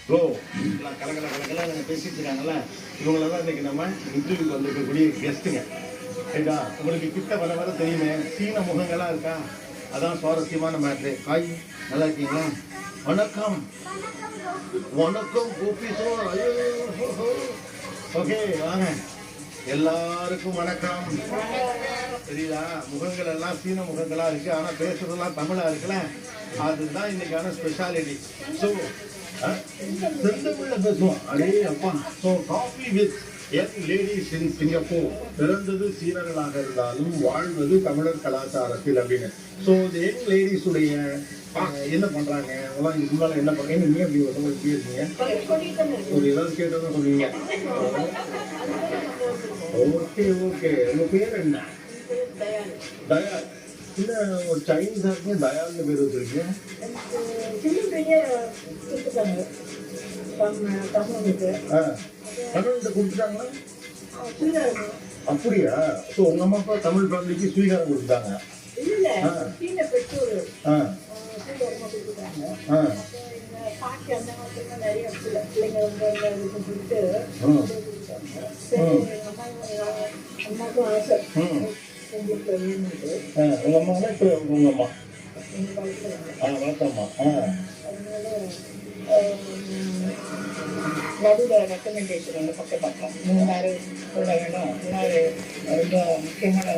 Bro கலகல பேசிட்டு இருக்காங்கல்ல, இவங்கள தான் இன்னைக்கு நம்ம இன்டர்வியூக்கு வந்திருக்கக்கூடிய கெஸ்ட்டுங்க. ரைட்டா? உங்களுக்கு கிட்ட வர வர தெரியுமே, சீன முகங்களாக இருக்கா, அதான் சுவாரஸ்யமான மேட்ரு. ஹாய், நல்லா இருக்கீங்களா? வணக்கம். வணக்கம் கோபி சார். ஐயோ, ஓகே வாங்க, எல்லாருக்கும் வணக்கம். தெரியுதா? முகங்கள் எல்லாம் சீன முகங்களா இருக்கு, ஆனா பேசுறதெல்லாம் தமிழா இருக்குல்ல, அதுதான் இன்னைக்கான ஸ்பெஷாலிட்டி. ஸோ செந்தமிழ்ல பேசுவோம். அடே அப்பா. So coffee with young ladies in Singapore. பிறந்தது சீனர்களாக இருந்தாலும் வாழ்வது தமிழர் கலாச்சாரத்தில் அப்படின்னு. ஸோ இந்த யங் லேடிஸுடைய என்ன பண்றாங்க, அவங்களாம் இதுக்கு முன்னால என்ன பண்றீங்க, நீங்க எப்படி வந்து இருக்கீங்க, ஒரு ஏதாவது கேட்டதான் சொல்லுவீங்க. Okay okay. உங்க பேர் என்ன? தயா. இல்ல ஒரு சைனீஸா இருக்கீங்க, தயால்னு பேர் வச்சிருக்கீங்க. தமிழ்கிட்ட கொடுத்துட்டாங்களா? அப்படியா? ஸோ உங்க அம்மா அப்பா தமிழ் ஃபேமிலிக்கு ஸ்வீகாரம் கொடுத்துட்டாங்க. உங்க அம்மா இப்போ உங்க அம்மா வணக்கம்மா. நடுவில் ரெக்கமெண்டேஷன் வந்து பக்கம் பக்கம் 3 வேணும். இன்னொரு ரொம்ப முக்கியமான